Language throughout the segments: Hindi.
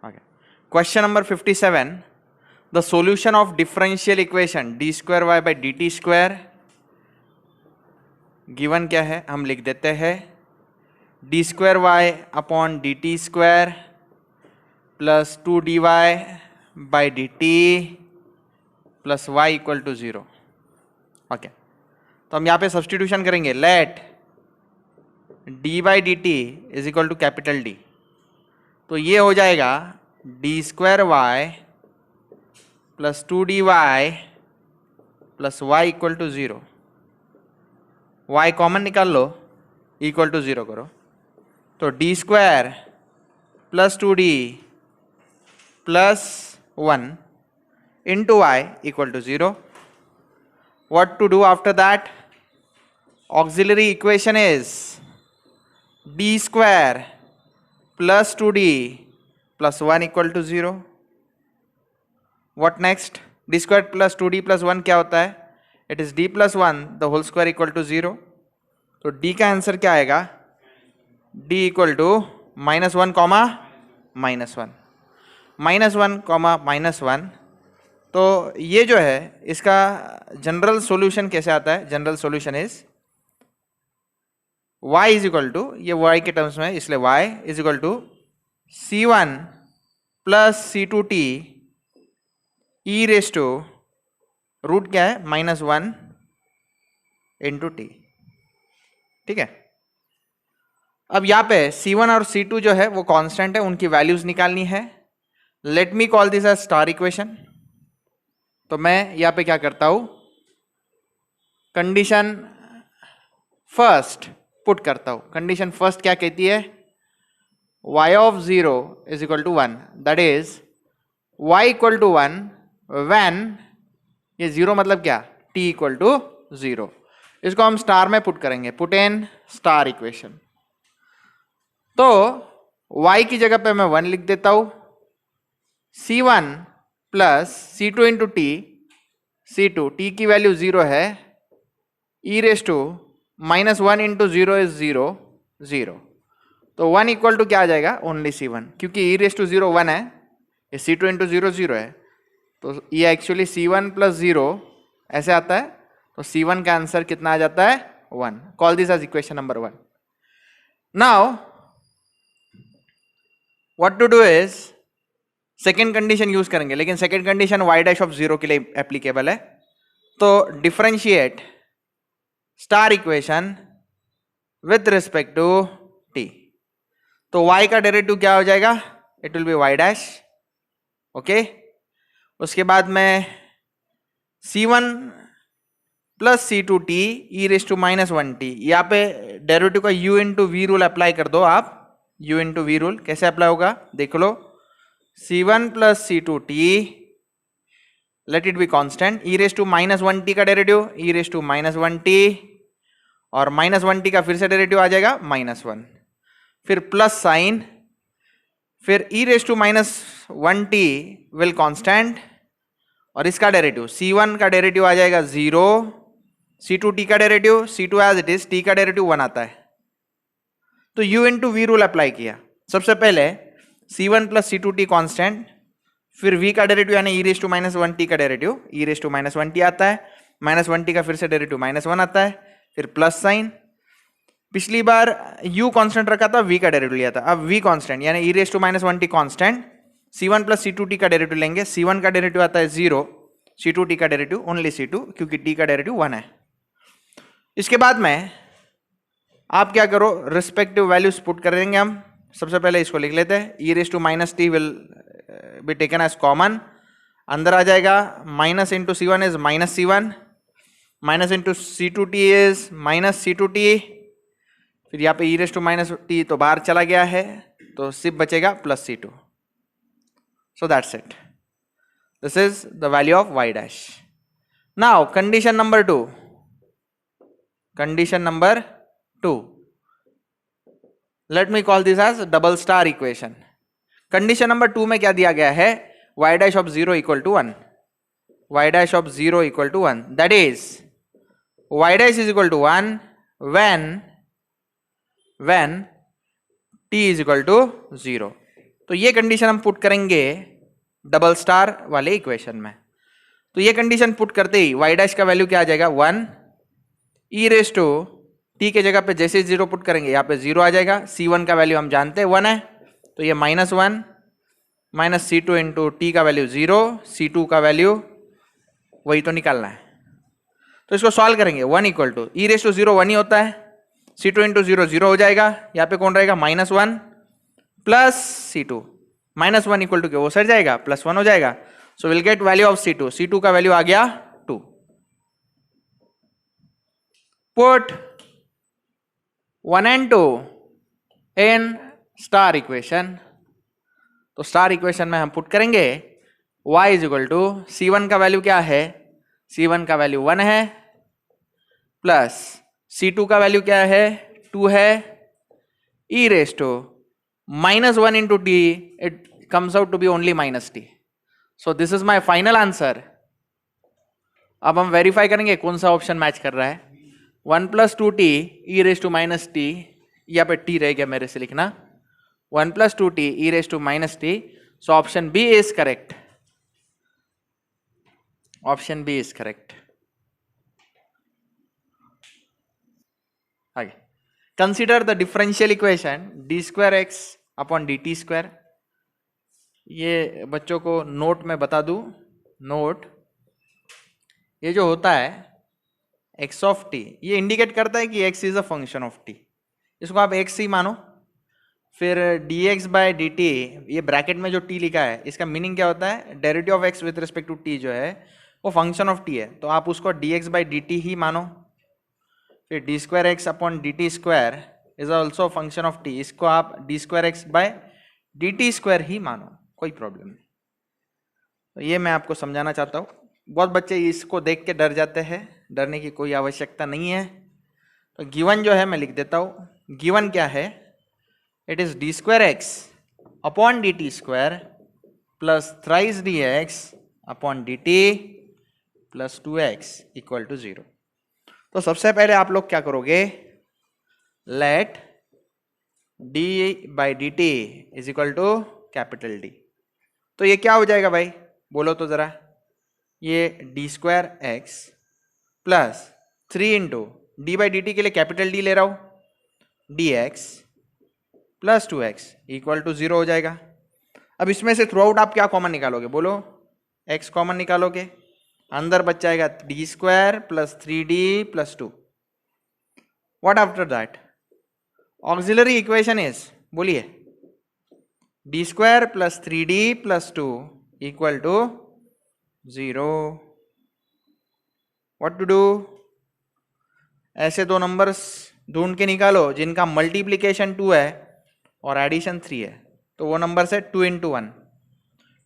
Okay. Question number 57. The solution of differential equation d square y by dt square given क्या है, हम लिख देते हैं d square y upon dt square plus 2 dy by dt plus y equal to 0. Okay, तो हम यहाँ पे सब्सटीट्यूशन करेंगे. Let d by dt is equal to capital D. तो ये हो जाएगा D square y plus 2dy plus y equal to 0. Y common निकाल लो, इक्वल टू 0 करो. तो D square plus 2d plus 1 into y equal to 0. What to do after that? Auxiliary equation is d square plus 2d plus 1 equal to 0. What next? d square plus 2d plus 1 क्या होता है? It is d plus 1 the whole square equal to 0. तो d का आंसर क्या आएगा? d equal to -1 comma -1 -1 comma -1. तो ये जो है इसका जनरल सॉल्यूशन कैसे आता है? General solution is y is equal to, ये y के टर्म्स में है इसलिए y is equal to c1 plus c2t e raise to root क्या है -1 इंटू टी. ठीक है, अब यहाँ पे c1 और c2 जो है वो कांस्टेंट है, उनकी वैल्यूज निकालनी है. Let me call this as star equation. तो मैं यहाँ पे क्या करता हूं, कंडीशन फर्स्ट पुट करता हूं. कंडीशन फर्स्ट क्या कहती है? y of 0 is equal to 1. That is y equal to 1 when, ये 0 मतलब क्या? t equal to 0. इसको हम स्टार में पुट करेंगे, पुट इन स्टार इक्वेशन. तो y की जगह पे मैं 1 लिख देता हूं. c1 plus c2 into t, c2 t की वैल्यू 0 है, e raise to -1 into 0 is 0 0. तो 1 इक्वल टू क्या आ जाएगा? ओनली c1, क्योंकि e रेस टू 0 1 है, ये c2 इंटू 0 0 है. तो ये एक्चुअली c1 प्लस 0 ऐसे आता है. तो c1 का आंसर कितना आ जाता है? 1. Call this as equation number 1. Now what to do is second condition use करेंगे, लेकिन second condition y dash of 0 के लिए एप्लीकेबल है. तो differentiate star equation with respect to t. तो y का डेरिवेटिव क्या हो जाएगा? It will be y dash. Okay, उसके बाद में c1 plus c2t e raise to -1t. यहाँ पे डेरिवेटिव का u into v rule apply कर दो आप. u इंटू वी रूल कैसे अप्लाई होगा देख लो. c1 plus c2t, let it be constant, e raise to -1t का derivative e raise to -1t, और -1t का फिर से डेरिवेटिव आ जाएगा -1, फिर प्लस साइन, फिर e raise to -1t will constant, और इसका डेरिवेटिव c1 का डेरिवेटिव आ जाएगा 0, c2t का derivative c2 as it is, t का डेरिवेटिव 1 आता है. तो u into v rule apply किया. सबसे पहले c1 प्लस c2t कांस्टेंट, फिर v का डेरिवेटिव यानी e रेस टू -1t का derivative e raise to -1t आता है, -1t का फिर से डेरिवेटिव -1 आता है, फिर प्लस साइन. पिछली बार u कांस्टेंट रखा था, v का डेरिवेटिव लिया था. अब v कांस्टेंट यानी e raise to -1t constant, c1 plus c2t का डेरिवेटिव लेंगे. c1 का डेरिवेटिव आता है 0, c2t का डेरिवेटिव ओनली c2, क्योंकि t का डेरिवेटिव 1 है. इसके बाद में आप क्या करो, रिस्पेक्टिव वैल्यूज पुट करेंगे हम. सबसे पहले इसको लिख लेते हैं. e raise to -t will be taken as common, अंदर आ जाएगा. Minus into c1 is -c1, minus into c2t is -c2t, फिर यहाँ पे e रेस टू -t तो बाहर चला गया है, तो सिर्फ बचेगा plus c2. So that's it. This is the value of y dash. Now condition number 2. Condition number 2, let me call this as double star equation. Condition number 2 में क्या दिया गया है? y dash of 0 equal to 1, y dash of 0 equal to 1. That is y dash is equal to 1 when t is equal to 0. तो ये कंडीशन हम पुट करेंगे डबल स्टार वाले इक्वेशन में। तो ये कंडीशन पुट करते ही y डैश का वैल्यू क्या आ जाएगा 1, ई रेस टू टी के जगह पे जैसे 0 पुट करेंगे यहाँ पे 0 आ जाएगा। C1 का वैल्यू हम जानते हैं 1 है, तो ये -1 माइनस C2 इंटू टी का वैल्यू 0, C2 का वैल्यू वही तो निकालना है। तो इसको सॉल्व करेंगे 1 equal to e raise to 0 1 ही होता है, C2 इंटू 0 0 हो जाएगा, यहाँ पे कौन रहेगा -1 प्लस C2, -1 इक्वल टू के वो सर जाएगा +1 हो जाएगा। So will get value of C2, C2 का वैल्यू आ गया 2। Put 1 and 2 in star equation. तो स्टार इक्वेशन में हम पुट करेंगे y is equal to C1 का वैल्यू क्या है, C1 का वैल्यू 1 है, प्लस C2 का वैल्यू क्या है 2 है, e raise to -1 into t, it comes out to be only -t। So this is my final answer. अब हम वेरीफाई करेंगे कौन सा ऑप्शन मैच कर रहा है। 1 + 2t e raise to -t, यहाँ पे t रह गया मेरे से लिखना, 1 + 2t e raise to -t। So option B is correct, option B is correct. आगे consider the differential equation d²x upon dt²। ये बच्चों को नोट में बता दूं, नोट ये जो होता है x ऑफ t, ये इंडिकेट करता है कि x is a function of t। इसको आप x ही मानो। फिर dx बाय dt, ये ब्रैकेट में जो t लिखा है इसका मीनिंग क्या होता है, derivative of x with respect to t जो है वो फंक्शन ऑफ t है, तो आप उसको dx बाय dt ही मानो। फिर d²x upon dt² is also function of t, इसको आप d²x बाय dt² ही मानो, कोई प्रॉब्लम नहीं। तो ये मैं आपको समझाना चाहता हूँ। बहुत बच्चे इसको देख के डर जाते हैं, डरने की कोई आवश्यकता नहीं है। तो गिवन जो है मैं लिख देता हूँ, गिवन क्या है, it is d²x upon dt² plus thrice dx upon dt plus 2x equal to 0। तो सबसे पहले आप लोग क्या करोगे, let d by dt is equal to capital D। तो ये क्या हो जाएगा भाई, बोलो तो जरा, ये d²x plus 3 into D by d T के लिए कैपिटल D ले रहा हूं dx plus 2x equal to 0 हो जाएगा। अब इसमें से थ्रू आउट आप क्या कॉमन निकालोगे, बोलो x कॉमन निकालोगे, अंदर बच जाएगा d² plus 3d plus 2। What after that, auxiliary equation is, बोलिए, d² plus 3d plus 2 equal to 0। What to do, ऐसे दो नंबर्स ढूंढ के निकालो जिनका मल्टीप्लीकेशन 2 है और एडिशन 3 है। तो वो नंबर से 2 इंटू 1,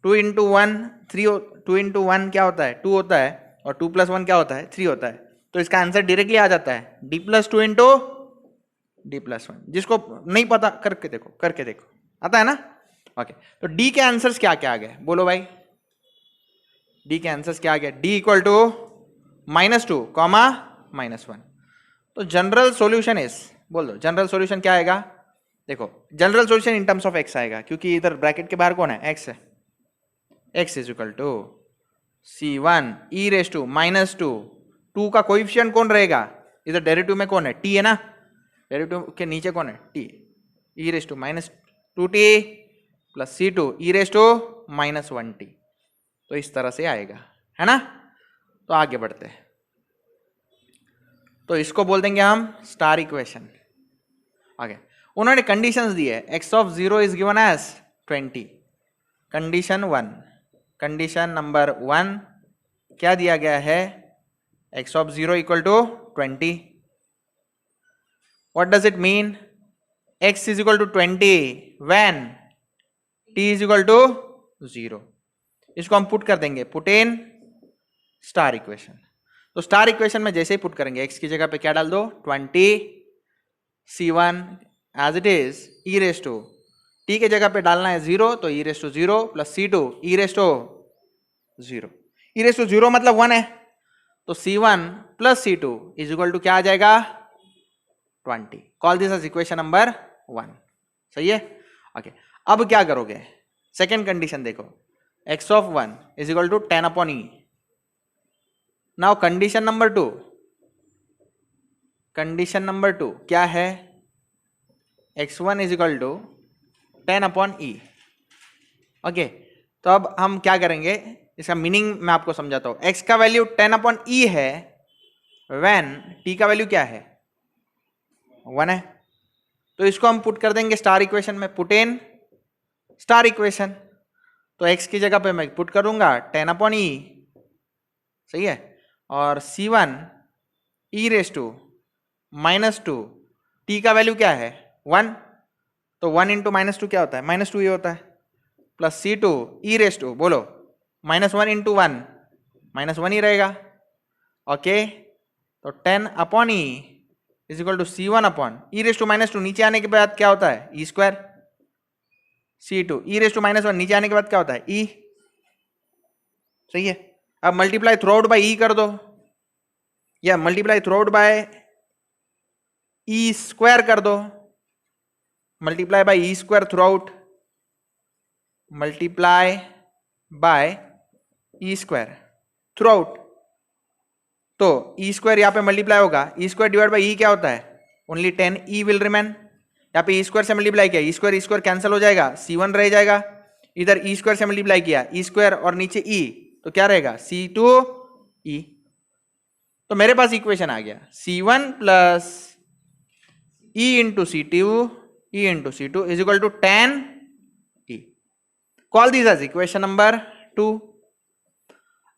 2 इंटू 1 3, 2 इंटू 1 क्या होता है 2 होता है, और 2 + 1 क्या होता है 3 होता है। तो इसका आंसर डायरेक्टली आ जाता है d + 2 इंटू d + 1। जिसको नहीं पता करके देखो, करके देखो, आता है ना। ओके, तो d के आंसर्स क्या क्या आ गए, बोलो भाई, d के आंसर्स क्या आ गए, d इक्वल टू -2, -1। तो जनरल सॉल्यूशन इज, बोल दो जनरल सॉल्यूशन क्या आएगा, देखो general solution in terms of x आएगा, क्योंकि इधर ब्रैकेट के बाहर कौन है, x है। x is equal to c1 e raise to -2, 2 का कोएफिशिएंट कौन रहेगा, इधर डेरिवेटिव में कौन है, t है ना, डेरिवेटिव के नीचे कौन है, t, e raise to -2t plus c2 e raise to -1t। तो इस तरह से आएगा, है ना। तो आगे बढ़ते हैं, तो इसको बोल देंगे हम स्टार इक्वेशन। आगे उन्होंने कंडीशंस दी है, x of 0 is given as 20, condition 1, condition number 1 क्या दिया गया है, x of 0 equal to 20। What does it mean, x is equal to 20 when t is equal to 0। इसको हम पुट कर देंगे, पुट इन स्टार इक्वेशन। तो स्टार इक्वेशन में जैसे ही पुट करेंगे x की जगह पे क्या डाल दो 20, c1 as it is e raise to, t के जगह पे डालना है 0, तो e raise to 0 plus c2 e raise to 0, e raise to 0 मतलब 1 है, तो c1 plus c2 is equal to क्या आ जाएगा 20। Call this as equation number 1, सही है। ओके, अब क्या करोगे, सेकेंड कंडीशन देखो, x of 1 is equal to 10 upon e. Now condition number 2, condition number 2 क्या है, x1 is equal to 10 upon e. Okay, तो अब हम क्या करेंगे, इसका मीनिंग मैं आपको समझाता हूं. x का वैल्यू 10 अपॉन e है व्हेन t का वैल्यू क्या है, 1 है. तो इसको हम पुट कर देंगे स्टार इक्वेशन में, पुट इन स्टार इक्वेशन. तो x की जगह पे मैं पुट करूंगा 10 अपॉन e, सही है, और c1 e raise to -2, t का वैल्यू क्या है 1, तो 1 इंटू -2 क्या होता है, -2 ये होता है, plus c2 e raise to, बोलो -1 इंटू 1 -1 ही रहेगा. ओके, तो 10 upon e is equal to c1 upon e raise to -2, नीचे आने के बाद क्या होता है e square, c2 e raise to -1 नीचे आने के बाद क्या होता है e, सही है. अब multiply through out by e कर दो, या multiply through out by e square कर दो, multiply by e square through out, multiply by E square through out. तो ई स्क्वायर यहाँ पे मल्टीप्लाई होगा, E square divide by E क्या होता है, ओनली 10 ई विल रिमेन. यहाँ पे ई स्क्वायर से मल्टीप्लाई किया, ई स्क्वायर कैंसिल हो जाएगा, C1 रह जाएगा. इधर ई स्क्वायर से मल्टीप्लाई किया, ई स्क्वायर और नीचे ई, तो क्या रहेगा C2 ई. तो मेरे पास इक्वेशन आ गया C1 plus e into C2 is equal to 10 e. Call this as equation number 2.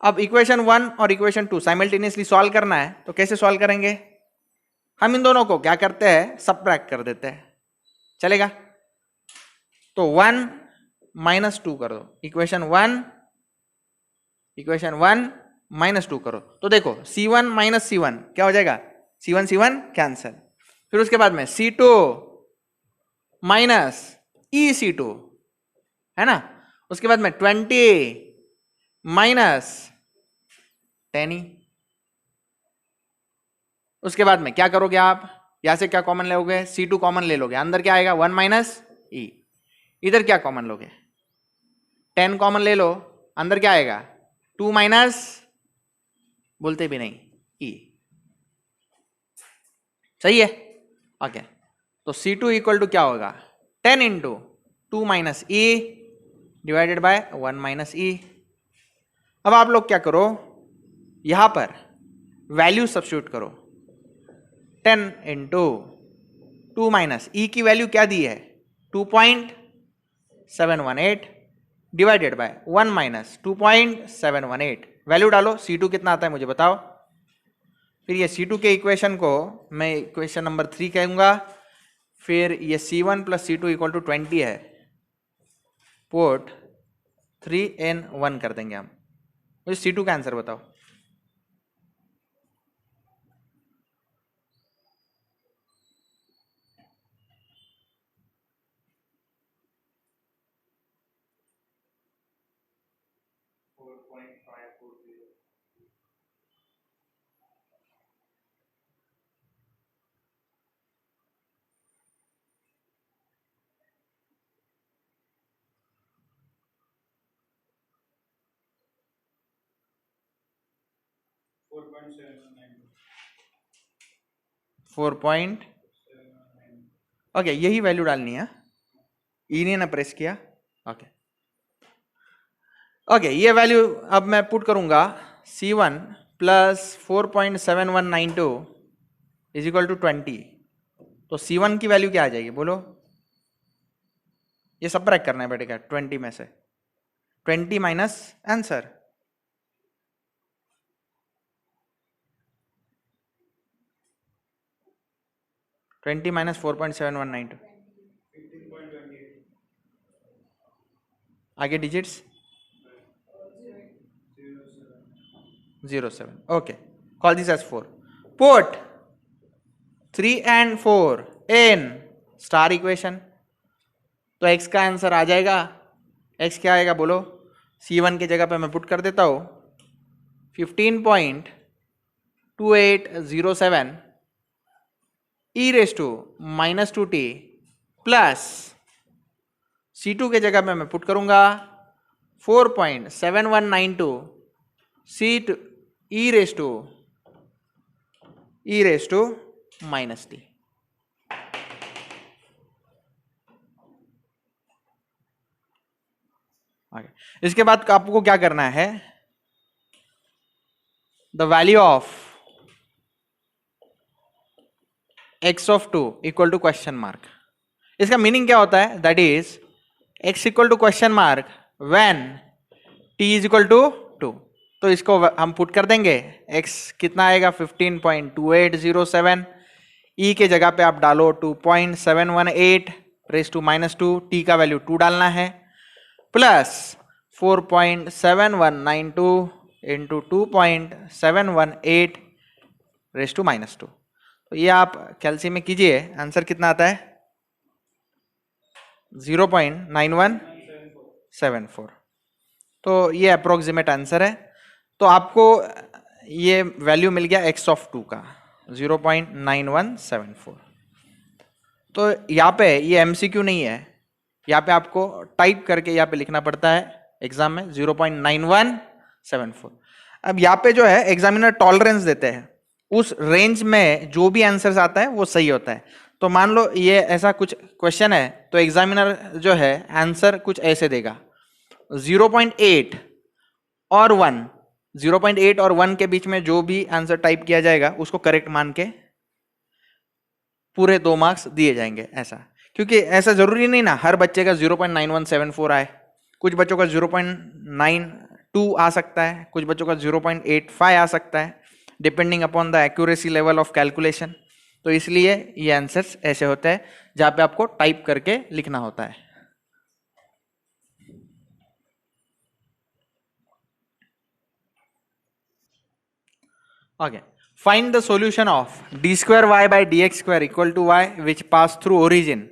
अब इक्वेशन 1 और इक्वेशन 2 साइमल्टेनियसली सॉल्व करना है, तो कैसे सॉल्व करेंगे, हम इन दोनों को क्या करते हैं, सबट्रैक्ट कर देते हैं, चलेगा. तो 1 - 2 कर दो, इक्वेशन 1 -2 करो, तो देखो C1 - C1 क्या हो जाएगा, C1 कैंसिल. फिर उसके बाद में C2 माइनस EC2 है ना, उसके बाद में 20 माइनस 10e. उसके बाद में क्या करोगे आप, यहां से क्या कॉमन लोगे, C2 कॉमन ले लोगे, अंदर क्या आएगा 1 माइनस e. इधर क्या कॉमन लोगे, 10 कॉमन ले लो, अंदर क्या आएगा 2 माइनस, बोलते भी नहीं e, सही है. ओके, तो C2 इक्वल टू क्या होगा 10 into 2 minus e divided by 1 minus e. अब आप लोग क्या करो, यहां पर वैल्यू सब्स्टिट्यूट करो, 10 इंटू 2 माइनस ई की वैल्यू क्या दी है 2.718 डिवाइडेड बाय 1 माइनस 2.718, वैल्यू डालो, C2 कितना आता है मुझे बताओ. फिर ये C2 के इक्वेशन को मैं इक्वेशन नंबर 3 कहूंगा. फिर ये C1 plus C2 equal to 20 है, पुट 3n1 कर देंगे हम. मुझे C2 का आंसर बताओ. ओके, यही वैल्यू डालनी है, ई ने ना प्रेस किया. ओके ओके, ये वैल्यू अब मैं पुट करूंगा, C1 plus 4.7192 is equal to 20. तो C1 की वैल्यू क्या आ जाएगी बोलो, ये सबट्रैक्ट करना है बेटेगा 20 में से, 20 माइनस आंसर, माइनस 4.7192, आगे digits 07. Okay, call this as 4. Put 3 and 4 in star equation. तो x का आंसर आ जाएगा, x क्या आएगा बोलो, C1 की जगह पे मैं पुट कर देता हूं 15.2807 e raised to -2t plus C2 के जगह में मैं पुट करूंगा 4.7192 C2 e raised to minus t. इसके बाद आपको क्या करना है, the value of x of 2 equal to question mark. इसका मीनिंग क्या होता है, that is x equal to question mark when t is equal to 2. तो इसको हम पुट कर देंगे, x कितना आएगा 15.2807, e के जगह पे आप डालो 2.718 रेज टू माइनस 2, t का वैल्यू 2 डालना है, plus 4.7192 into 2.718 raise to minus 2. तो ये आप कैलसी में कीजिए, आंसर कितना आता है 0.9174. तो ये अप्रोक्सीमेट आंसर है. तो आपको ये वैल्यू मिल गया x ऑफ 2 का 0.9174. तो यहाँ पे ये MCQ नहीं है, यहाँ पे आपको टाइप करके यहाँ पे लिखना पड़ता है एग्जाम में 0.9174. अब यहाँ पे जो है एग्जामिनर टॉलरेंस देते हैं, उस रेंज में जो भी आंसर्स आता है वो सही होता है. तो मान लो ये ऐसा कुछ क्वेश्चन है, तो एग्जामिनर जो है आंसर कुछ ऐसे देगा 0.8 और 1, 0.8 और 1 के बीच में जो भी आंसर टाइप किया जाएगा उसको करेक्ट मान के पूरे 2 मार्क्स दिए जाएंगे. ऐसा क्योंकि ऐसा जरूरी नहीं ना हर बच्चे का 0.9174 आए, कुछ बच्चों का 0.92 आ सकता है, कुछ बच्चों का 0.85 आ सकता है, depending upon the accuracy level of calculation. तो इसलिए ये आंसर्स ऐसे होते हैं जहां पे आपको टाइप करके लिखना होता है. Okay, find the solution of d square y by dx square equal to y which pass through origin.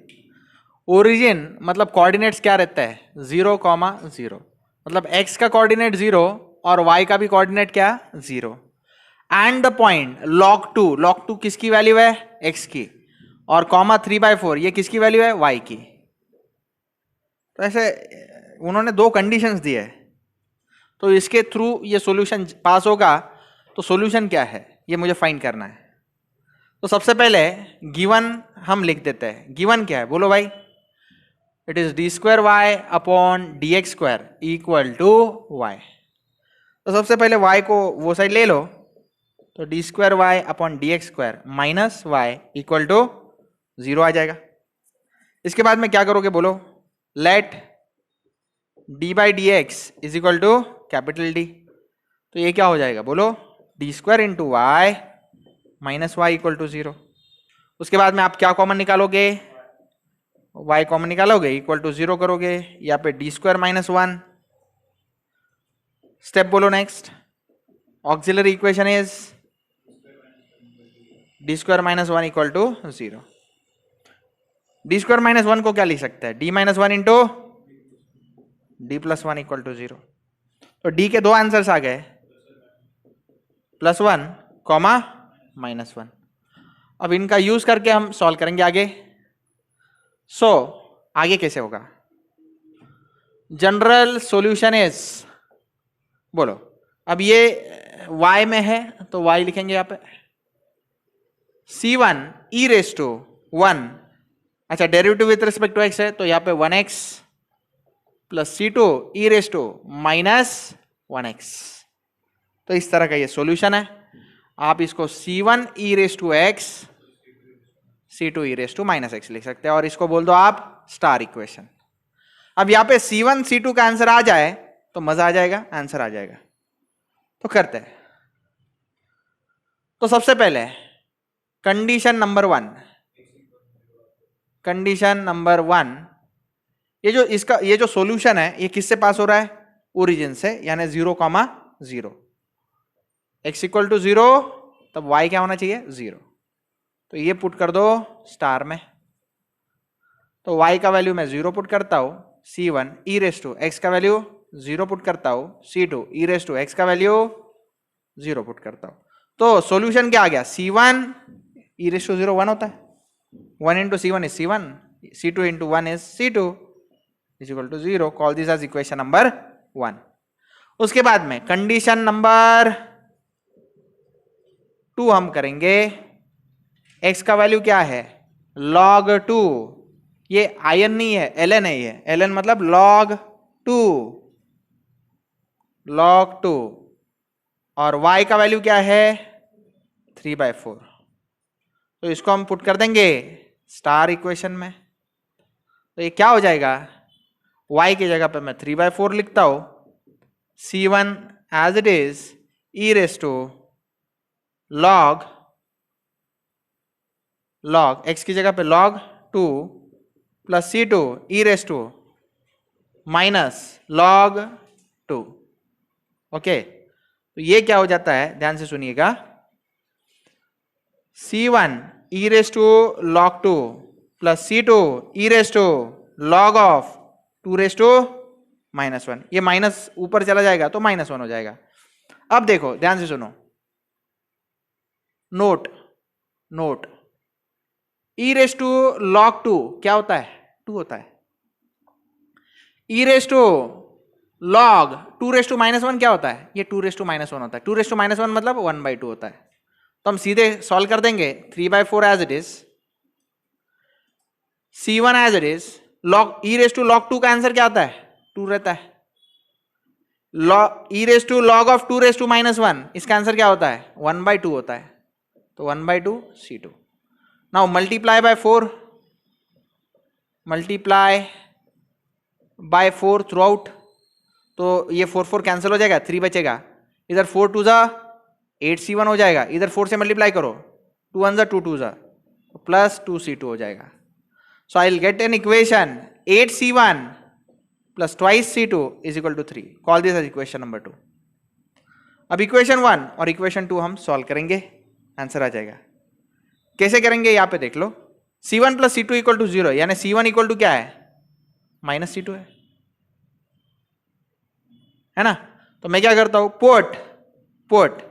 Origin मतलब कोऑर्डिनेट्स क्या रहता है 0,0, मतलब x का कोऑर्डिनेट 0 और y का भी कोऑर्डिनेट क्या 0. एंड द पॉइंट log 2 किसकी वैल्यू है x की, और कॉमा 3/4 ये किसकी वैल्यू है y की. तो ऐसे उन्होंने 2 कंडीशंस दिए है, तो इसके थ्रू ये सॉल्यूशन पास होगा. तो सॉल्यूशन क्या है ये मुझे फाइंड करना है. तो सबसे पहले गिवन हम लिख देते हैं. गिवन क्या है बोलो भाई, it is d square y upon dx square equal to y. तो सबसे पहले y को वो साइड ले लो, तो d square y upon dx square minus y equal to 0 आ जाएगा. इसके बाद में क्या करोगे बोलो, let d by d x is equal to capital D. तो ये क्या हो जाएगा बोलो, d square into y minus y equal to 0. उसके बाद में आप क्या कॉमन निकालोगे, y कॉमन निकालोगे इक्वल टू 0 करोगे, यहाँ पे d स्क्वायर माइनस 1. स्टेप बोलो next, auxiliary equation is d square minus 1 equal to 0. d square minus 1 को क्या लिख सकते हैं, d minus 1 into d plus 1 equal to 0. तो d के 2 आंसर्स आ गए, +1 कॉमा -1. अब इनका यूज करके हम सॉल्व करेंगे आगे. सो आगे कैसे होगा, जनरल सॉल्यूशन इज बोलो. अब ये y में है तो y लिखेंगे यहाँ पे c1 e रेज टू 1. अच्छा, derivative with respect to x है तो यहाँ पे 1x plus c2 e raise to minus 1x. तो इस तरह का ये सॉल्यूशन है. आप इसको c1 e raise to x c2 e raise to minus x लिख सकते हैं, और इसको बोल दो आप स्टार इक्वेशन. अब यहाँ पे c1 c2 का आंसर आ जाए तो मजा आ जाएगा, आंसर आ जाएगा. तो करते हैं. तो सबसे पहले कंडीशन नंबर 1, ये जो सॉल्यूशन है ये किससे पास हो रहा है, ओरिजिन से, यानी 0,0. x इक्वल टू 0 तब y क्या होना चाहिए 0. तो ये पुट कर दो स्टार में. तो y का वैल्यू मैं 0 पुट करता हूं, c1 e raise to x का वैल्यू 0 पुट करता हूं, c2 e raise to x का वैल्यू 0 पुट करता हूं. तो सॉल्यूशन क्या आ गया, c1 e रेज टू 0 1 होता है, 1 into c1 is c1, c2 into 1 is c2 is equal to 0. Call this as equation number 1. उसके बाद में कंडीशन नंबर 2 हम करेंगे. x का वैल्यू क्या है? log 2. ये in नहीं है, ln है. ये ln मतलब log 2. log 2. और y का वैल्यू क्या है? 3/4. तो इसको हम पुट कर देंगे स्टार इक्वेशन में. तो ये क्या हो जाएगा? y की जगह पे मैं 3/4 लिखता हूं. C1 as it is e raise to log x की जगह पे log 2 plus C2 e raise to minus log 2. Okay, तो ये क्या हो जाता है? ध्यान से सुनिएगा. C1 e raise to log 2 plus C2 e raise to log of 2 raise to -1. ये माइनस ऊपर चला जाएगा तो -1 हो जाएगा. अब देखो, ध्यान से सुनो. Note e raise to log 2 क्या होता है? 2 होता है. e raise to log 2 raise to -1 क्या होता है? ये 2 रेस टू -1 होता है. 2 रेस टू -1 मतलब 1/2 होता है. तो हम सीधे सॉल्व कर देंगे. 3/4 as it is, C1 as it is, log e raise to log 2 का आंसर क्या आता है? 2 रहता है. e raise to log of 2 raise to -1, इसका आंसर क्या होता है? 1/2 होता है. तो 1/2 C2. Now multiply by 4, multiply by 4 through out. तो ये 4 कैंसिल हो जाएगा, 3 बचेगा. इधर 4 2 जा 8 C1 हो जाएगा. इधर 4 से मल्टीप्लाई करो, 2 1 जा 2 2 जा प्लस 2 C2 हो जाएगा. So I will get an equation 8 C1 plus twice C2 is equal to 3. Call this as equation number 2. अब इक्वेशन 1 और इक्वेशन 2 हम सॉल्व करेंगे, आंसर आ जाएगा. कैसे करेंगे? यहां पे देख लो. C1 plus C2 equal to 0, यानी C1 इक्वल टू क्या है? -C2 है ना. तो मैं क्या करता हूं? Put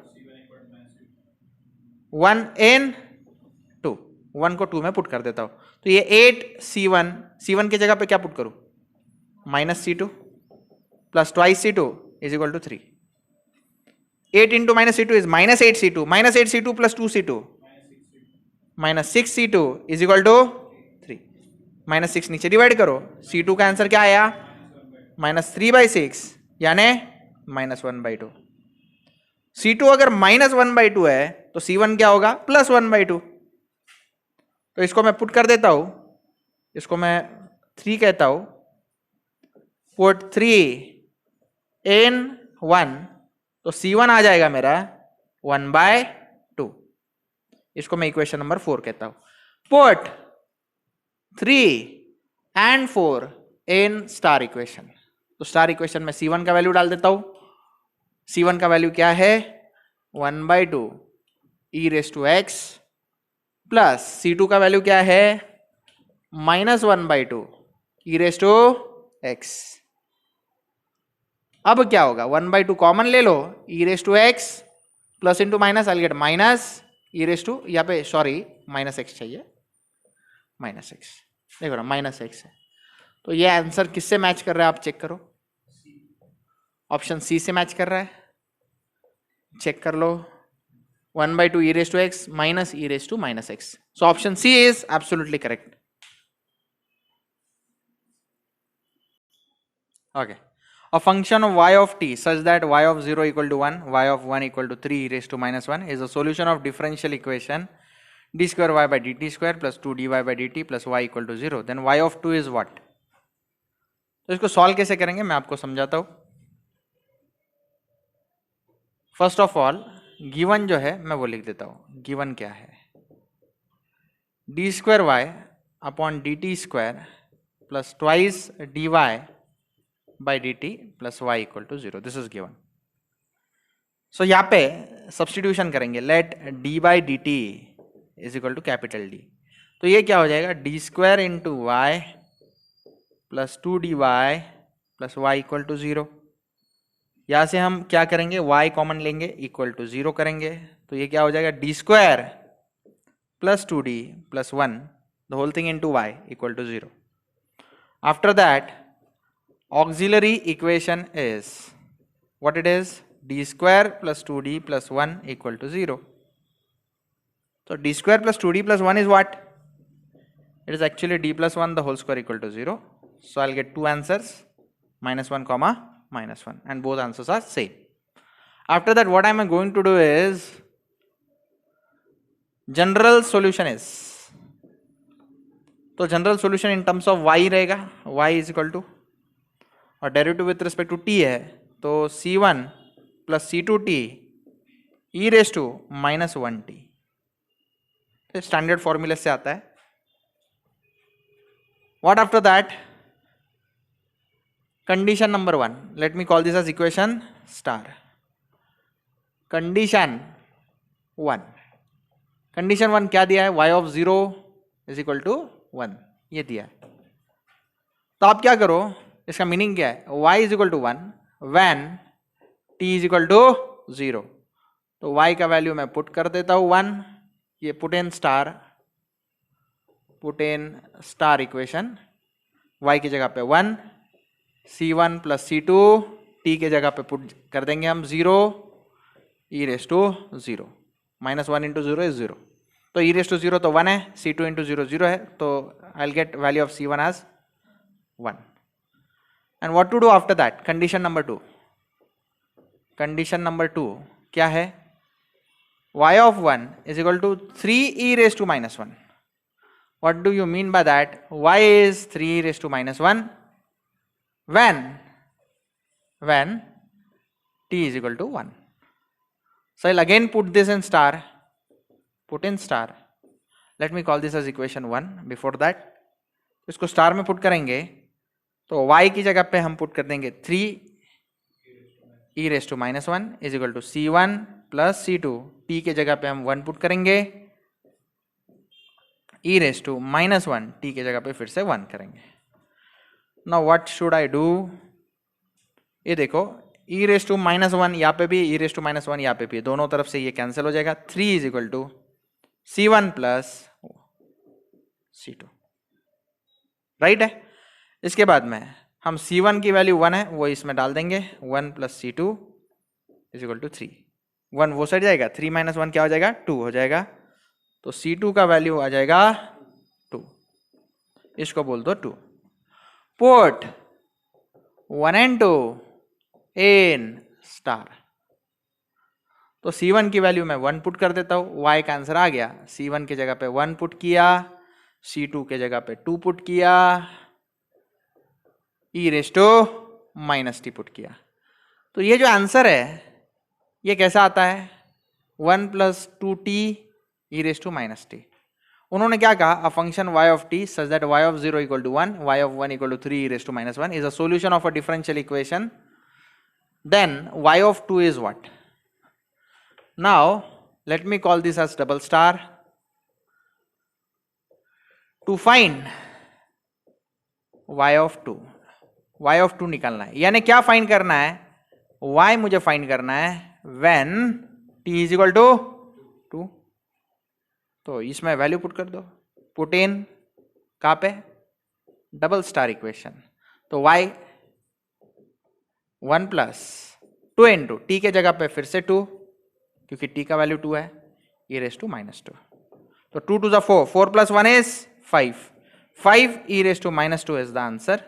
1 in 2. 1 को 2 में पुट कर देता हूं. तो ये 8 C1 की जगह पे क्या पुट करूं? -C2 plus twice C2 is equal to 3. 8 into -C2 is -8 C2. -8 C2 plus 2 C2 -6 C2 is equal to 3. -6 नीचे डिवाइड करो. C2 का आंसर क्या आया? -3/6 यानी -1/2. C2 अगर -1/2 है तो C1 क्या होगा? +1/2. तो इसको मैं पुट कर देता हूं. इसको मैं 3 कहता हूं. पुट 3 in 1, तो C1 आ जाएगा मेरा 1/2. इसको मैं इक्वेशन नंबर 4 कहता हूं. Put 3 and 4 in star equation. तो स्टार इक्वेशन में C1 का वैल्यू डाल देता हूं. C1 का वैल्यू क्या है? 1/2 e raise to x plus C2 का वैल्यू क्या है? -1/2 e रेस टू x. अब क्या होगा? 1/2 कॉमन ले लो. e raise to x plus into minus, I will get minus e raise to, यहाँ पे सॉरी -x चाहिए, -x. देखो ना -x है. तो ये आंसर किससे मैच कर रहा है? आप चेक करो. ऑप्शन सी से मैच कर रहा है. चेक कर लो. 1/2 e raise to x minus e raise to -x. So option C is absolutely correct. Okay. A function of y of t such that y of 0 equal to 1, y of 1 equal to 3 e raised to -1 is a solution of differential equation d square y by dt square plus 2 dy by dt plus y equal to 0. Then y of 2 is what? तो इसको सॉल्व कैसे करेंगे मैं आपको समझाता हूं. फर्स्ट ऑफ ऑल गिवन जो है मैं वो लिख देता हूं. गिवन क्या है? D square y upon d t square plus twice d y by dt plus y equal to 0. This is given. So यहाँ पे सब्सटीट्यूशन करेंगे. Let d by dt is equal to capital D. तो ये क्या हो जाएगा? d square into y plus 2dy plus y equal to 0. यहाँ से हम क्या करेंगे? y कॉमन लेंगे, इक्वल टू 0 करेंगे. तो ये क्या हो जाएगा? d square plus 2d plus 1 the whole thing into y equal to 0. After that auxiliary equation is what it is, d square plus 2d plus 1 equal to 0. So d square plus 2d plus 1 is what? It is actually d plus 1 the whole square equal to 0. So I'll get two answers, minus 1 comma minus 1, and both answers are same. After that what I am going to do is general solution is, तो general solution in terms of y रहेगा, y इज इक्वल टू, और derivative with respect to t है तो c1 plus c2t e raise to minus 1t, standard फॉर्मूले से आता है. What after that, condition number 1, let me call this as equation star. Condition 1, condition 1 क्या दिया है, y of 0 is equal to 1, ये दिया है. तो आप क्या करो, इसका मीनिंग क्या है, y is equal to 1 when t is equal to 0. तो y का वैल्यू मैं पुट कर देता हूं 1, ये put in star equation, y की जगह पे 1, c1 प्लस c2 t के जगह पे पुट कर देंगे हम 0, e raise to 0, minus 1 into 0 is 0. तो ई रेस टू 0 तो 1 है, c2 इंटू 0 0 है, तो I will get value of c1 as 1. And what to do after that, condition number 2. Condition number 2 क्या है, y of 1 is equal to 3 e raised to minus 1. What do you mean by that? Y is 3 e raised to minus 1 when t is equal to 1. So I'll again put this in star, let me call this as equation 1. Before that इसको स्टार में पुट करेंगे तो y की जगह पे हम पुट कर देंगे 3 e raised to minus 1 is equal to c1 plus c2, t के जगह पे हम 1 पुट करेंगे, e raised to minus 1, t के जगह पे फिर से 1 करेंगे. Now what should I do? ये देखो e raised to minus 1 यहाँ पे भी, e raised to minus 1 यहाँ पे भी, दोनों तरफ से ये कैंसिल हो जाएगा. 3 is equal to c1 plus c2, right है. इसके बाद में हम c1 की वैल्यू 1 है वो इसमें डाल देंगे, 1 plus c2 is equal to 3. 1 वो साइड जाएगा, 3 माइनस 1 क्या हो जाएगा, 2 हो जाएगा. तो c2 का वैल्यू आ जाएगा 2, इसको बोल दो 2. Put 1 and 2 in star. तो c1 की वैल्यू मैं 1 पुट कर देता हूं, y का आंसर आ गया. c1 की जगह पे 1 पुट किया, c2 के जगह पे 2 पुट किया, e raise to minus t put किया. तो ये जो आंसर है ये कैसा आता है, 1 plus 2t e raise to minus t. उन्होंने क्या कहा, a function y of t such that y of 0 equal to 1, y of 1 equal to 3 e raise to minus 1 is a solution of a differential equation. Then y of 2 is what. Now let me call this as double star. To find y of 2, y of 2 निकालना है, यानी क्या फाइंड करना है, y मुझे फाइंड करना है when t is equal to 2. तो इसमें वैल्यू पुट कर दो, पुट इन कहां पे, डबल स्टार इक्वेशन. तो y 1 प्लस 2 इंटू टी के जगह पे फिर से 2, क्योंकि t का वैल्यू 2 है, e रेस टू माइनस 2. तो 2 to the 4, 4 plus 1 is 5, 5 e raised to minus 2 is the answer.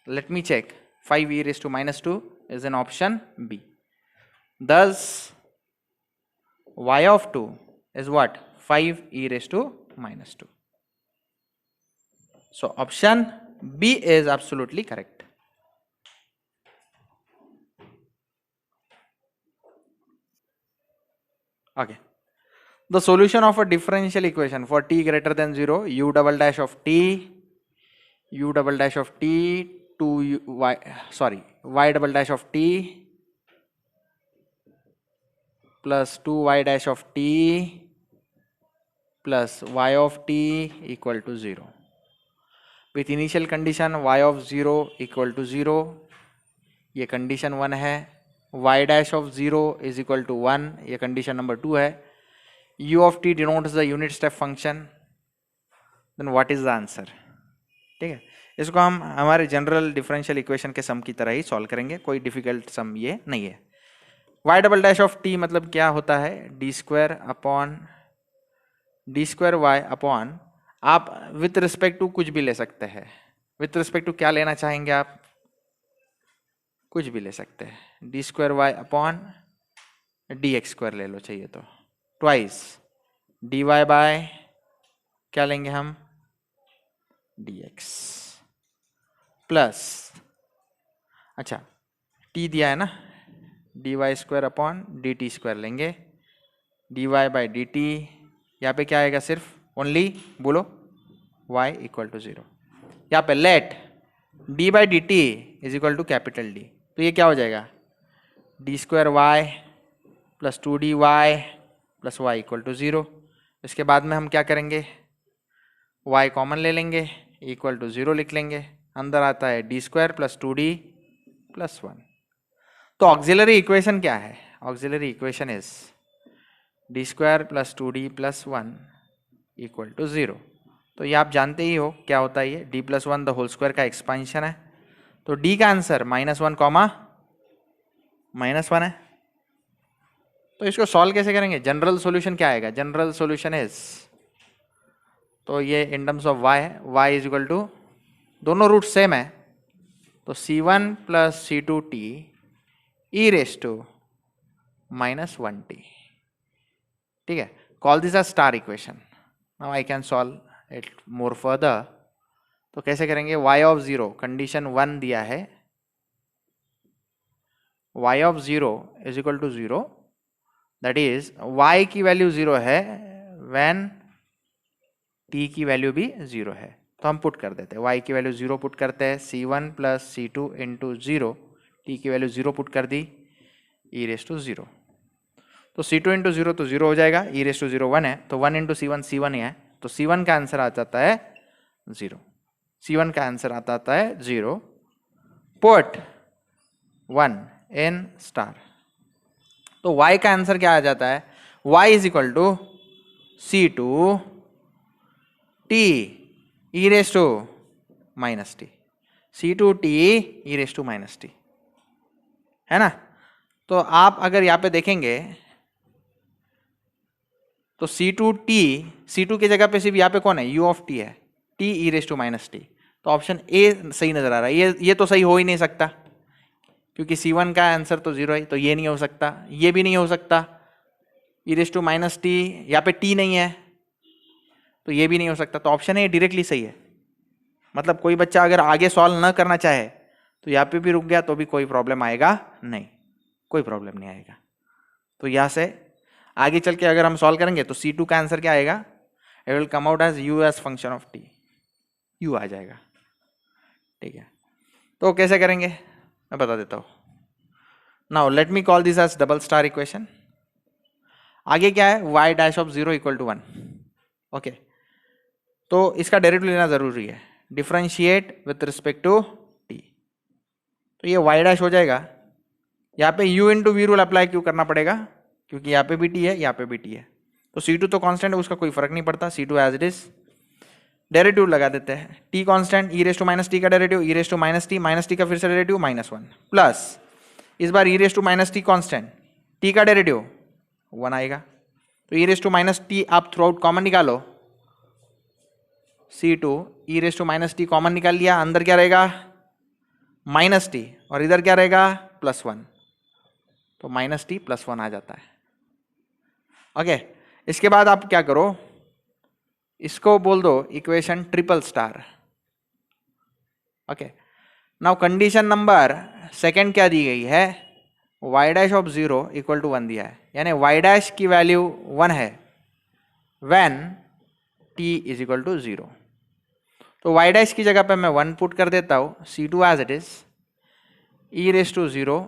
Let me check, 5 e raised to minus 2 is in option B. Thus y of 2 is what, 5 e raised to minus 2. So option B is absolutely correct. Okay. The solution of a differential equation for t greater than 0, u double dash of t, u double dash of t to y, sorry, y double dash of t plus 2y dash of t plus y of t equal to 0. With initial condition y of 0 equal to 0, ये condition 1 है. y dash of 0 is equal to 1, ये condition number 2 है. u of t denotes the unit step function. Then what is the answer? ठीक है, इसको हम हमारे जनरल डिफरेंशियल इक्वेशन के सम की तरह ही सॉल्व करेंगे, कोई डिफिकल्ट सम ये नहीं है। y double dash of t मतलब क्या होता है, डी स्क्वायर y अपॉन, आप विथ रिस्पेक्ट टू कुछ भी ले सकते हैं। विथ रिस्पेक्ट टू क्या लेना चाहेंगे आप, कुछ भी ले सकते हैं। D square y upon d x square ले लो चाहिए तो, ट्वाइस डी वाई बाय क्या लेंगे हम, डी एक्स प्लस, अच्छा t दिया है ना, d y square upon d t square लेंगे, d y by d t, यहाँ पे क्या आएगा, सिर्फ ओनली बोलो y इक्वल टू 0। यहाँ पे let d by d t is equal to capital D, तो ये क्या हो जाएगा, D square y plus 2dy plus y equal to 0। इसके बाद में हम क्या करेंगे, y कॉमन ले लेंगे, इक्वल टू 0 लिख लेंगे, अंदर आता है d square plus 2d plus 1। तो ऑक्सिलरी इक्वेशन क्या है, auxiliary equation is d square plus 2d plus 1 equal to 0। तो ये आप जानते ही हो क्या होता है, ये d plus 1 the whole square का एक्सपांशन है। तो d का आंसर -1 कॉमा -1 है। तो इसको सॉल्व कैसे करेंगे, जनरल सॉल्यूशन क्या आएगा, जनरल सॉल्यूशन इज, तो ये इन टर्म्स ऑफ y है, y इज इक्वल टू, दोनों रूट सेम है, तो c1 plus c2t e raise to -1t, ठीक है। Call this a star equation. Now I can solve it more further. तो कैसे करेंगे, y ऑफ 0 कंडीशन 1 दिया है, y of 0 is equal to 0, that is y की वैल्यू 0 है व्हेन t की वैल्यू भी 0 है। तो हम पुट कर देते हैं, y की वैल्यू 0 पुट करते हैं, c1 plus c2 into 0, t की वैल्यू 0 पुट कर दी, ई रेस टू 0। तो c2 इंटू 0 तो 0 हो जाएगा, ई रेस टू 0 1 है, तो 1 इंटू c1 c1 ही है, तो c1 का आंसर आ जाता है 0। c1 का आंसर आता है 0। पुट 1 इन स्टार, तो y का आंसर क्या आ जाता है, y is equal to c2 t e raise to -t, c2t e raise to -t, है ना। तो आप अगर यहाँ पे देखेंगे तो c2 की जगह पे सिर्फ यहाँ पे कौन है, u ऑफ t है, t e raise to -t, तो ऑप्शन ए सही नजर आ रहा है। ये तो सही हो ही नहीं सकता, क्योंकि c1 का आंसर तो 0 है, तो ये नहीं हो सकता, ये भी नहीं हो सकता, ई रेस टू -t, यहाँ पे t नहीं है, तो ये भी नहीं हो सकता, तो ऑप्शन ए डायरेक्टली सही है। मतलब कोई बच्चा अगर आगे सॉल्व न करना चाहे तो यहाँ पे भी रुक गया तो भी कोई प्रॉब्लम आएगा नहीं, कोई प्रॉब्लम नहीं आएगा। तो यहाँ से आगे चल के अगर हम सॉल्व करेंगे तो c2 का आंसर क्या आएगा, it will come out as u as function of t, u आ जाएगा, ठीक है। तो कैसे करेंगे मैं बता देता हूँ। Now let me call this as double star equation. आगे क्या है, y dash of 0 equal to 1, okay. तो इसका डेरिवेटिव लेना जरूरी है, differentiate with respect to t, तो ये y डैश हो जाएगा। यहाँ पे u into v rule apply क्यों करना पड़ेगा, क्योंकि यहाँ पे भी t है, यहाँ पे भी t है, तो c2 तो कांस्टेंट है, उसका कोई फर्क नहीं पड़ता, c2 as it is. Derivative लगा देते हैं, t constant, e raise to -t का derivative, e raise to -t का फिर से डेरिवेटिव -1 प्लस इस बार e raise to -t constant, t का डेरिवेटिव 1 आएगा, तो ई रेस टू -t आप थ्रू आउट कॉमन निकालो, c2 e raise to -t common निकाल लिया, अंदर क्या रहेगा -t, और इधर क्या रहेगा +1, तो -t +1 आ जाता है, ओके। इसके बाद आप क्या करो, इसको बोल दो equation triple star, okay. Now condition number second क्या दी गई है, y dash of 0 equal to 1 दिया है, यानी y डैश की वैल्यू 1 है when t is equal to 0। तो y डैश की जगह पे मैं 1 पुट कर देता हूँ, c2 as it is, e raise to 0,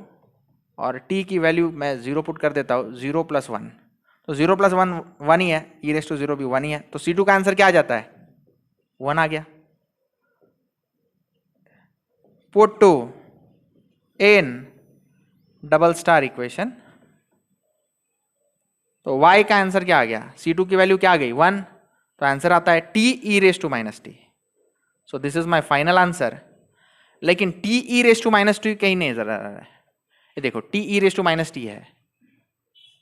और t की वैल्यू मैं 0 पुट कर देता हूँ, 0 + 1, तो 0 + 1 1 ही है, ई रेस टू 0 भी 1 ही है, तो c2 का आंसर क्या आ जाता है, 1 आ गया। Put 2 in double star equation, तो y का आंसर क्या आ गया, c2 की वैल्यू क्या आ गई 1, तो आंसर आता है t e raise to -t, so this is my final answer. लेकिन t e raise to minus t कहीं नहीं नजर आ रहा है। ये देखो t e raise to minus t है,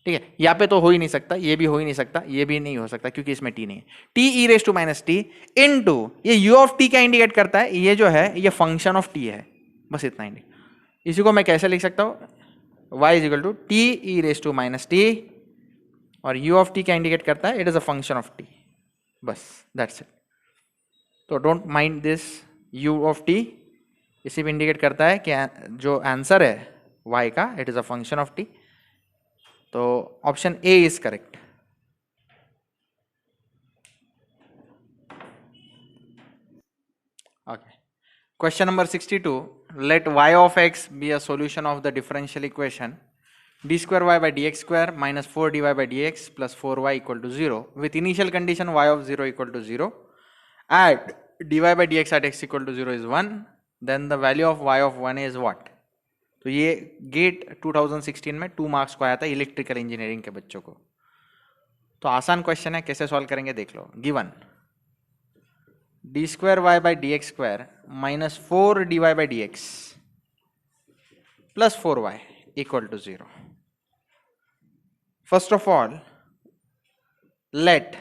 ठीक है, यहाँ पे तो हो ही नहीं सकता, ये भी हो ही नहीं सकता, ये भी नहीं हो सकता क्योंकि इसमें टी नहीं है। T e raise to minus t into, ये यू ऑफ टी क्या इंडिकेट करता है, ये जो है ये फंक्शन ऑफ टी है, बस इतना इंडिकेट। इसी को मैं कैसे लिख सकता हूँ, y is equal to t e raise to minus t, और u ऑफ टी क्या इंडिकेट करता है, it is a function of t, बस दैट्स इट। तो don't mind this, u of t इसी भी इंडिकेट करता है कि जो आंसर है y का, it is a function of t। तो option A is correct. Okay, question number 62, let y of x be a solution of the differential equation d square y by dx square minus 4 dy by dx plus 4y equal to 0 with initial condition y of 0 equal to 0 at dy by dx at x equal to 0 is 1, then the value of y of 1 is what? तो ये गेट 2016 में 2 मार्क्स को आया था इलेक्ट्रिकल इंजीनियरिंग के बच्चों को। तो आसान क्वेश्चन है, कैसे सॉल्व करेंगे देख लो। Given d square y by d x square minus 4 dy by dx plus 4y equal to 0. First of all, let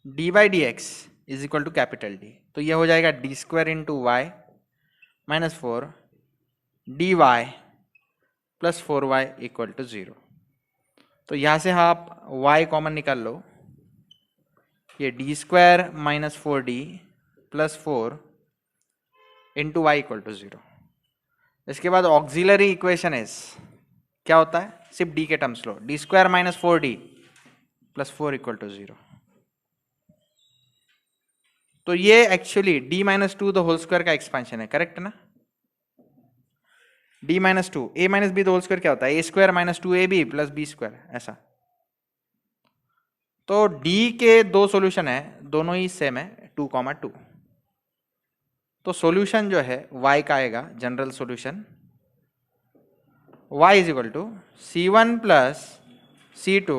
d by dx is equal to capital D. तो ये हो जाएगा d square into y minus 4 dy plus 4y equal to 0. तो यहाँ से आप y कॉमन निकाल लो, ये d square minus 4d plus 4 into y equal to 0. इसके बाद ऑक्सिलरी इक्वेशन इज क्या होता है, सिर्फ d के टर्म्स लो, d square minus 4d plus 4 equal to 0। तो ये actually d minus 2 the whole square का एक्सपेंशन है, करेक्ट ना। d minus 2 a minus b the whole square क्या होता है, a square minus 2ab plus b square, ऐसा। तो d के दो सॉल्यूशन है, दोनों ही सेम है 2,2। तो सॉल्यूशन जो है y का आएगा, general solution y is equal to c1 plus c2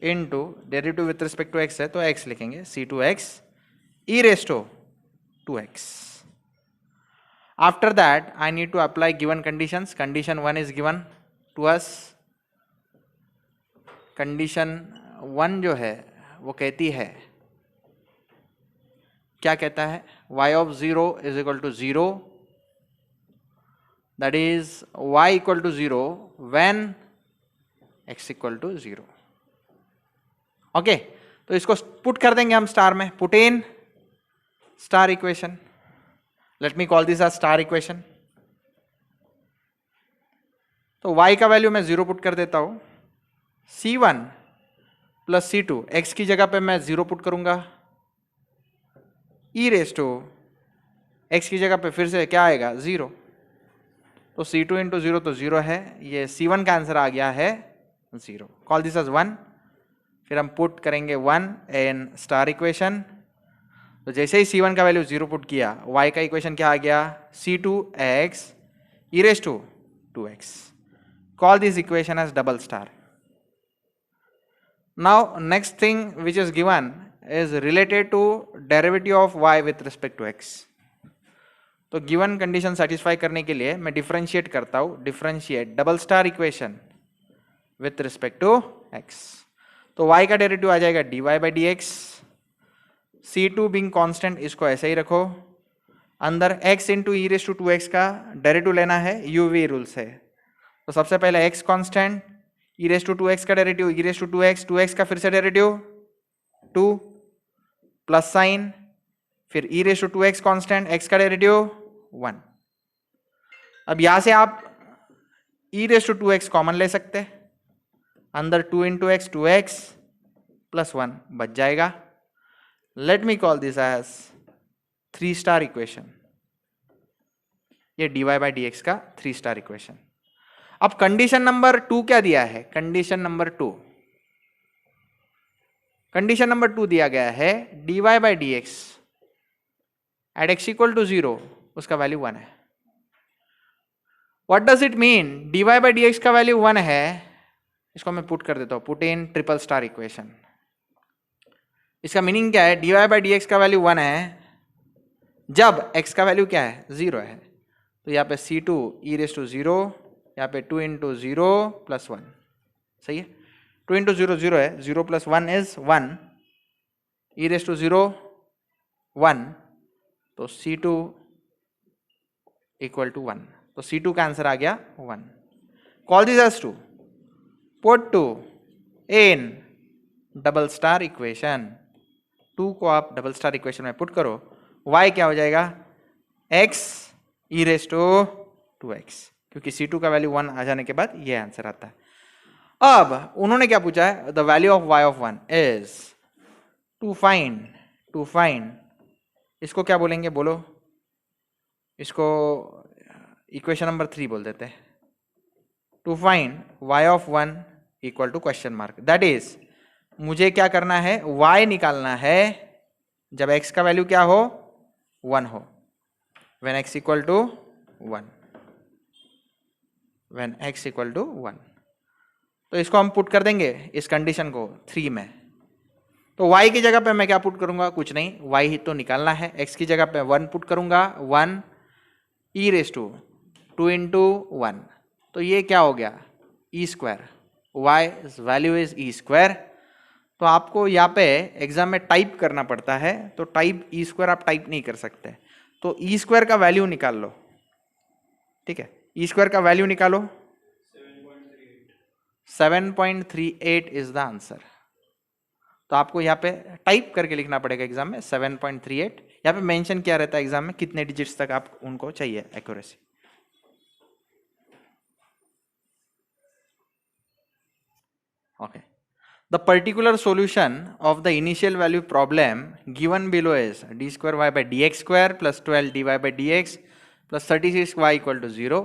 into derivative with respect to x है तो x लिखेंगे c2x e raised to 2x. After that I need to apply given conditions. Condition 1 is given to us. Condition 1 जो है वो कहती है, क्या कहता है, y of 0 is equal to 0, that is y equal to 0 when x equal to 0. Okay, तो इसको पुट कर देंगे हम स्टार में, put in star equation. Let me call this as star equation. तो y का वैल्यू मैं 0 पुट कर देता हूं, c1 प्लस c2, x की जगह पे मैं 0 पुट करूंगा, e रेस टू x की जगह पे फिर से क्या आएगा 0, तो c2 इंटू 0 तो 0 है, ये c1 का आंसर आ गया है 0। Call this as 1। फिर हम पुट करेंगे 1 इन स्टार इक्वेशन। तो जैसे ही c1 का वैल्यू 0 पुट किया, y का इक्वेशन क्या आ गया, c2x e raised to 2x. Call this equation as double star. Now next thing which is given is related to derivative of y with respect to x. तो गिवन कंडीशन सेटिस्फाई करने के लिए मैं डिफरेंशिएट करता हूं, differentiate double star equation with respect to x। तो y का डेरिवेटिव आ जाएगा dy by dx, c2 being constant इसको ऐसे ही रखो, अंदर x into e raise to 2x का डेरिवेटिव लेना है, uv रूल से। तो सबसे पहले x constant, e raise to 2x का derivative e raise to 2x, 2x का फिर से डेरिवेटिव 2 प्लस साइन, फिर e raise to 2x constant, x का डेरिवेटिव 1। अब यहां से आप ई रेस टू 2x कॉमन ले सकते हैं, अंदर 2 इंटू एक्स 2x प्लस 1 बच जाएगा। Let me call this as 3 star equation. ये dy by dx का 3 स्टार इक्वेशन। अब कंडीशन नंबर 2 क्या दिया है, कंडीशन नंबर 2, कंडीशन नंबर 2 दिया गया है dy by dx at x equal to 0, उसका वैल्यू 1 है। What does it mean, dy by dx का वैल्यू 1 है, इसको मैं पुट कर देता हूं, put in triple star equation. इसका मीनिंग क्या है, dy by dx का वैल्यू 1 है, जब x का वैल्यू क्या है, 0 है। तो यहाँ पे C2 e रेस टू 0, यहाँ पे 2 इंटू 0 प्लस 1, सही है। 2 इंटू 0 0 है, 0 plus 1 is 1, e raise to 0 1, तो C2 इक्वल टू 1, तो C2 का आंसर आ गया 1। Call this as two put two in double star equation. 2 को आप डबल स्टार इक्वेशन में पुट करो, y क्या हो जाएगा, x e raise to 2x, क्योंकि C2 का वैल्यू 1 आ जाने के बाद ये आंसर आता है। अब उन्होंने क्या पूछा है, the value of y of 1 is to find, इसको क्या बोलेंगे बोलो, इसको इक्वेशन नंबर 3 बोल देते हैं। To find y of 1 equal to question mark, that is मुझे क्या करना है, y निकालना है जब x का वैल्यू क्या हो, 1 हो, when x equal to 1, when x equal to 1। तो इसको हम पुट कर देंगे इस कंडीशन को 3 में। तो y की जगह पे मैं क्या पुट करूंगा, कुछ नहीं, y ही तो निकालना है। x की जगह पे 1 पुट करूंगा, 1 e रेस टू 2 इंटू 1, तो ये क्या हो गया, e square, y value is e square. तो आपको यहाँ पे एग्जाम में टाइप करना पड़ता है, तो टाइप ई स्क्वायर आप टाइप नहीं कर सकते, तो ई स्क्वायर का वैल्यू निकाल लो, ठीक है। ई स्क्वायर का वैल्यू निकालो, 7.38 इज द आंसर। तो आपको यहाँ पे टाइप करके लिखना पड़ेगा एग्जाम में 7.38। यहाँ पे मेंशन किया रहता है एग्जाम में कितने डिजिट्स तक आप उनको चाहिए accuracy. Okay, the particular solution of the initial value problem given below is d square y by dx square plus 12 dy by dx plus 36y equal to 0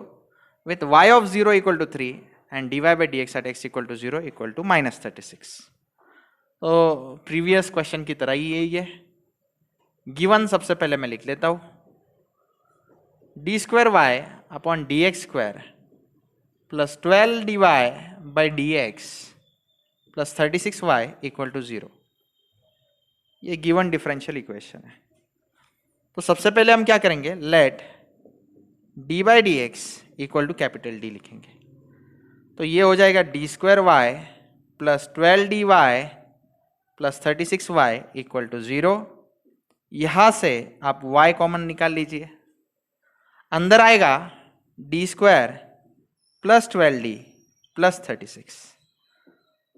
with y of 0 equal to 3 and dy by dx at x equal to 0 equal to minus 36। तो प्रीवियस क्वेश्चन की तरह ही यही है। गिवन सबसे पहले मैं लिख लेता हूं, d square y upon d x square plus 12 dy by dx plus 36y equal to 0, ये गिवन डिफरेंशियल इक्वेशन है। तो सबसे पहले हम क्या करेंगे, let d by d x equal to capital D लिखेंगे। तो ये हो जाएगा D square y plus 12 dy plus 36y equal to 0। यहां से आप y कॉमन निकाल लीजिए, अंदर आएगा D square plus 12d plus 36।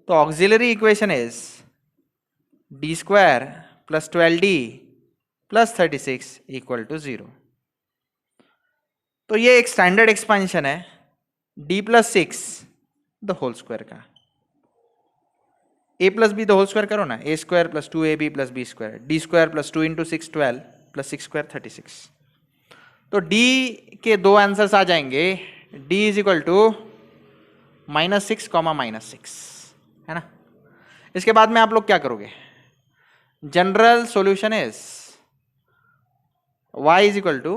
तो auxiliary equation is d square plus 12d plus 36 equal to 0। तो ये एक स्टैंडर्ड एक्सपेंशन है d plus 6 the whole square का। a plus b the whole square करो ना, a square plus 2ab plus b square, d square plus 2 into 6 12 plus 6 square 36। तो d के दो आंसर्स आ जाएंगे, d इज इक्वल टू -6 -6, है ना। इसके बाद में आप लोग क्या करोगे, general solution is y is equal to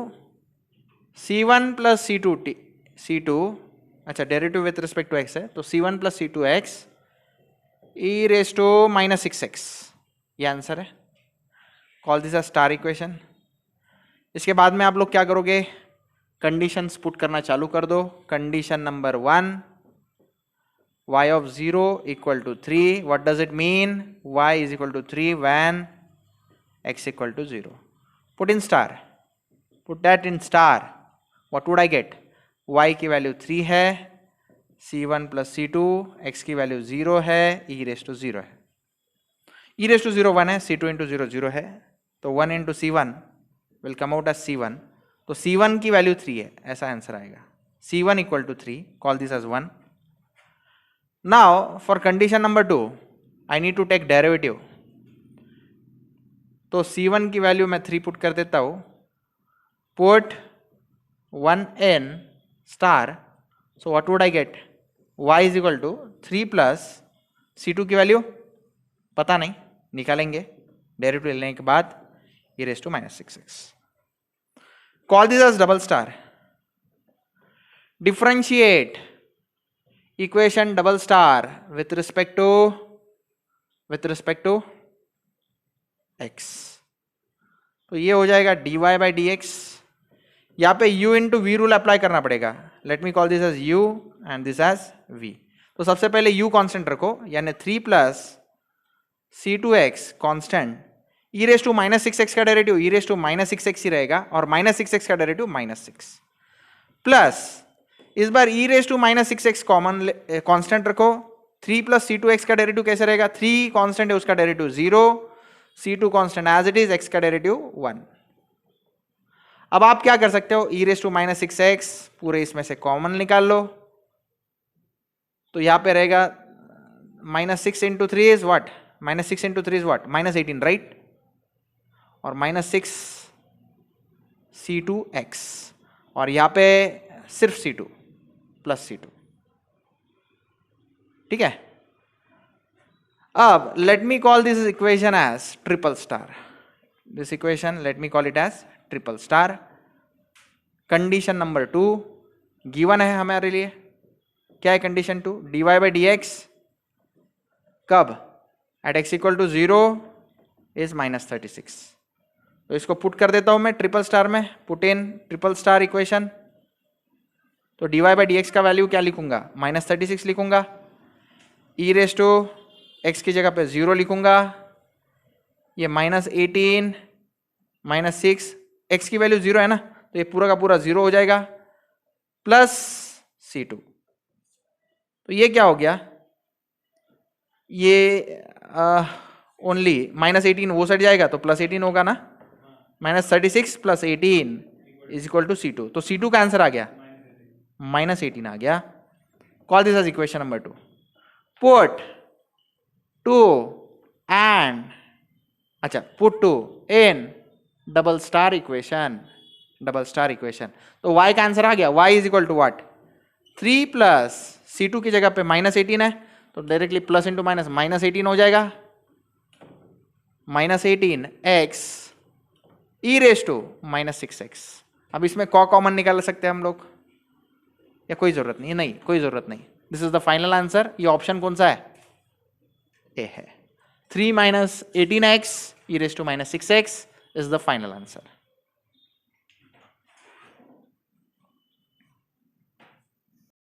c1 plus c2 अच्छा derivative with respect to x है, तो c1 plus c2x e raise to -6x, ये आंसर है। Call this a star equation. इसके बाद में आप लोग क्या करोगे, कंडीशंस पुट करना चालू कर दो। Condition number 1, y of 0 equal to 3, what does it mean, y is equal to 3 when x equal to 0, put in star, put that in star, what would I get, y की वैल्यू 3 है, c1 प्लस c2, x की वैल्यू 0 है, e रेस टू 0 है, e रेस टू 0 1 है, c2 इंटू 0 0 है, तो 1 into c1 will come out as c1, तो c1 की वैल्यू 3 है, ऐसा आंसर आएगा। c1 equal to 3, call this as 1। Now for condition number 2 I need to take derivative, तो c1 की वैल्यू मैं 3 पुट कर देता हूं, put 1 in star, so what would I get, y is equal to 3 plus c2 की वैल्यू पता नहीं, निकालेंगे डेरिवेटिव लेने के बाद, e raised to -6x। Call this as double star, differentiate equation double star with respect to x। तो ये हो जाएगा dy बाई डी एक्स. यहाँ पे u into v rule apply करना पड़ेगा. Let me call this as u and this as v. तो सबसे पहले u कांस्टेंट रखो, यानी 3 plus c2x constant, e raise to minus 6x का derivative e raise to minus 6x ही रहेगा, और माइनस 6x का डेरिवेटिव माइनस 6, प्लस इस बार e raise to minus 6x common constant रखो. 3 प्लस c2x का डेरिवेटिव कैसे रहेगा, 3 कांस्टेंट है उसका derivative 0, c2 constant as it is, x का डेरिवेटिव 1. अब आप क्या कर सकते हो, e raise to minus 6x पूरे इसमें से कॉमन निकाल लो. तो यहां पे रहेगा minus 6 into 3 is what, minus 6 into 3 is what, minus 18, right. और माइनस 6 c2x, और यहां पे सिर्फ c2 प्लस c2. ठीक है. अब let me call this equation as triple star. This equation let me call it as triple star. Condition number 2 given है हमारे लिए. क्या है condition 2, dy by d x कब, at x equal to 0 is minus 36. तो इसको पुट कर देता हूं मैं ट्रिपल स्टार में. Put in triple star equation. तो dy बाई डी एक्स का वैल्यू क्या लिखूंगा, माइनस 36 लिखूंगा. e रेस टू x की जगह पे 0 लिखूंगा. ये माइनस 18 माइनस 6, x की वैल्यू 0 है ना, तो ये पूरा का पूरा 0 हो जाएगा, प्लस c2. तो ये क्या हो गया, ये ओनली माइनस 18 वो साइड जाएगा तो प्लस 18 होगा ना. Minus 36 plus 18 is equal to c2. तो c2 का आंसर आ गया माइनस 18 आ गया. Call this as equation number 2. Put 2 and अच्छा put 2 in double star equation. Double star equation. तो y का आंसर आ गया, y is equal to what, 3 plus c2 की जगह पे माइनस 18 है, तो directly plus into minus minus 18 हो जाएगा. Minus 18 x e raise to minus 6x. अब इसमें कॉमन निकाल सकते हैं हम लोग, या कोई जरूरत नहीं, नहीं कोई जरूरत नहीं. This is the final answer. ये ऑप्शन कौन सा है, ए है. 3 minus 18x e raise to minus 6x is the final answer.